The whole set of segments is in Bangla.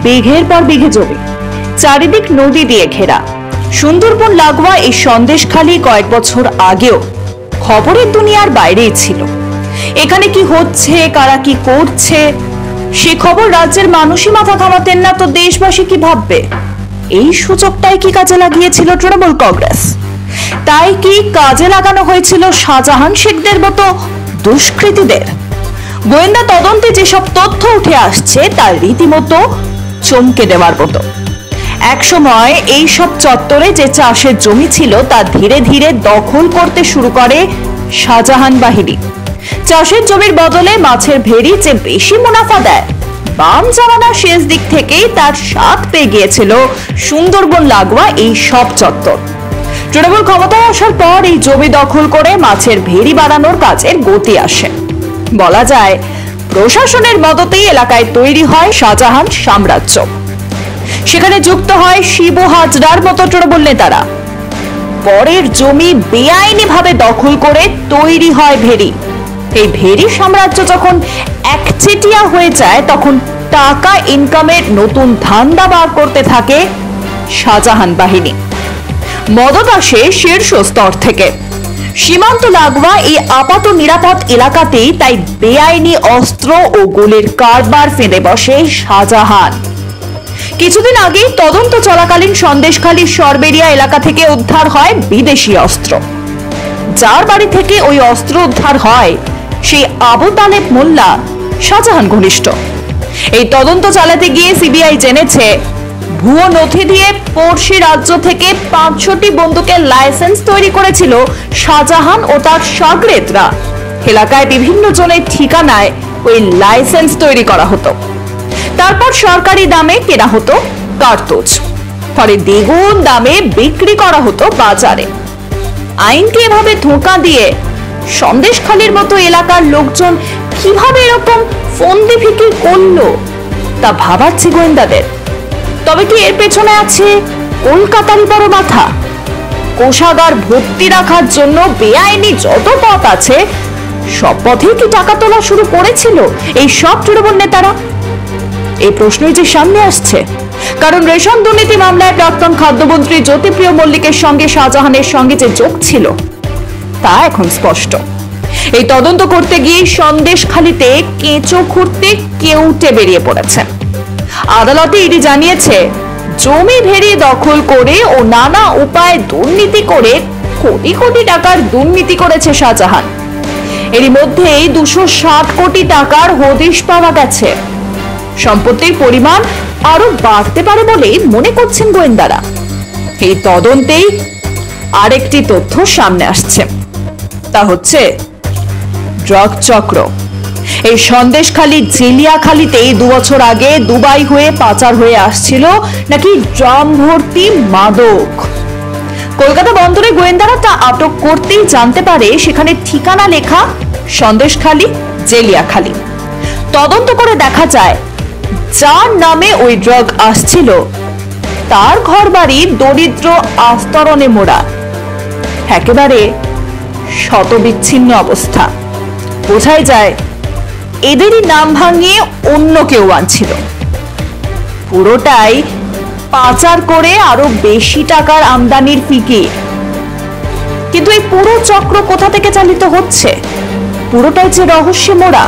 বিঘের পর বিঘে জমি, চারিদিক নদী দিয়ে ঘেরা। সুন্দরবন লাগোয়া এই সন্দেশখালি কয়েক বছর আগেও খবরের দুনিয়ার বাইরেই ছিল। এখানে কি হচ্ছে, কারা কি করছে, সে খবর রাজ্যের মানুষই মাথা ঘামাতেন না, তো দেশবাসী কি ভাববে? এই সুযোগটাই কি কাজে লাগিয়েছিল তৃণমূল কংগ্রেস? তাই কি কাজে লাগানো হয়েছিল শাহজাহান শেখদের মতো দুষ্কৃতীদের? গোয়েন্দা তদন্তে যেসব তথ্য উঠে আসছে তার রীতিমতো চমকে দেওয়ার মতো। একসময় এই সব চত্বরে যে চাষের জমি ছিল তা ধীরে ধীরে দখল করতে শুরু করে শাহজাহান বাহিনী। চাষের জমির বদলে মাছের ভেড়ি যে বেশি মুনাফা দেয়, বাম জামানার শেষ দিক থেকেই তার স্বাদ পেয়ে গিয়েছিল সুন্দরবন লাগোয়া এই সব চত্বর। তৃণমূল ক্ষমতায় আসার পর এই জমি দখল করে মাছের ভেড়ি বাড়ানোর কাজের গতি আসে। বলা যায় প্রশাসনের মদতেই এলাকায় তৈরি হয় শাহজাহান সাম্রাজ্য। সেখানে যুক্ত হয় শিবু হাজরার মতো তৃণমূল নেতারা। পরের জমি বেআইনি ভাবে দখল করে তৈরি হয় ভেড়ি। এই ভেড়ি সাম্রাজ্য যখন একচেটিয়া হয়ে যায় তখন টাকা ইনকামের নতুন ধান্দা বার করতে থাকে শাহজাহান বাহিনী। মদত আসে শীর্ষ স্তর থেকে। সীমান্ত লাগোয়া এই আপাত নিরাপদ এলাকাতেই তাই বেআইনি অস্ত্র ও গোলের কারবার ফেঁদে বসে শাহজাহান। কিছুদিন আগে তদন্ত চলাকালীন সন্দেশখালীর সরবেরিয়া এলাকা থেকে উদ্ধার হয় বিদেশি অস্ত্র। যার বাড়ি থেকে ওই অস্ত্র উদ্ধার হয় সেই আবু তালেব মোল্লা শাহজাহান ঘনিষ্ঠ। এই তদন্ত চালাতে গিয়ে সিবিআই জেনেছে ভুয়ো নথি দিয়ে পড়শি রাজ্য থেকে 500টি বন্দুকের লাইসেন্স তৈরি করেছিল শাহজাহান ও তার শাগরেদরা। এলাকায় বিভিন্ন জনের ঠিকানায় ওই লাইসেন্স তৈরি করা হতো, তারপর সরকারি দামে কেনা হতো কার্তুজ, ফলে দ্বিগুণ দামে বিক্রি করা হতো বাজারে। আইনকে এভাবে ধোঁকা দিয়ে সন্দেশখালীর মতো এলাকার লোকজন কিভাবে এরকম ফন্দি ফিকির করলো তা ভাবাচ্ছে গোয়েন্দাদের। তবে কি এর পেছনে আছে কলকাতারই বড় মাথা? কোষাগার ভর্তি রাখার জন্য বেআইনি যত পথ আছে সব পথেই কি টাকা তোলা শুরু করেছিল এই সব তৃণমূল নেতারা? এই প্রশ্নই যে সামনে আসছে, কারণ রেশন দুর্নীতি মামলায় প্রাক্তন খাদ্যমন্ত্রী জ্যোতিপ্রিয় মল্লিকের সঙ্গে শাহজাহানের সঙ্গে যে যোগ ছিল তা এখন স্পষ্ট। এই তদন্ত করতে গিয়ে সন্দেশখালীতে কেঁচো খুঁড়তে কেউটে বেরিয়ে পড়েছে। আদালতে ইডি জানিয়েছে জমি ভেড়ি দখল করে ও নানা উপায়ে দুর্নীতি করে কোটি কোটি টাকার দুর্নীতি করেছে শাহজাহান। এরই মধ্যেই 260 কোটি টাকার হদিশ পাওয়া গেছে। সম্পত্তির পরিমাণ আরো বাড়তে পারে বলেই মনে করছেন গোয়েন্দারা। এই তদন্তেই আরেকটি তথ্য সামনে আসছে, তা হচ্ছে ড্রাগ চক্র। এই সন্দেশখালী জেলিয়াখালীতেই 2 বছর আগে দুবাই হয়ে পাচার হয়ে আসছিল নাকি ড্রাম ভর্তি মাদক। কলকাতা বন্দরে গোয়েন্দারা তা আটক করতেই জানতে পারে সেখানে ঠিকানা লেখা সন্দেশখালী জেলিয়াখালী। তদন্ত করে দেখা যায় যার নামে ওই ড্রাগ আসছিল তার ঘর বাড়ি দরিদ্র আস্তরণে মোড়া, একেবারে শতবিচ্ছিন্ন অবস্থা। বোঝাই যায় এদেরই নাম ভাঙিয়ে অন্য কেউ আনছিল। পুরোটাই পাচার করে আরো বেশি টাকার আমদানির ফিকির। কিন্তু এই পুরো চক্র কোথা থেকে চালিত হচ্ছে? পুরোটাই যে রহস্যে মোড়া।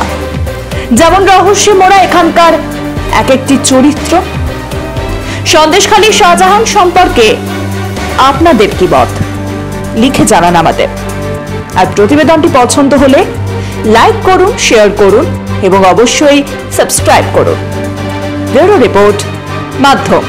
যেমন রহস্যে মোড়া এখানকার এক একটি চরিত্র। সন্দেশখালী শাহজাহান সম্পর্কে আপনাদের কি মত লিখে জানান আমাদের। আর প্রতিবেদনটি পছন্দ হলে লাইক করুন, শেয়ার করুন এবং অবশ্যই সাবস্ক্রাইব করুন। ব্যুরো রিপোর্ট, মাধ্যম।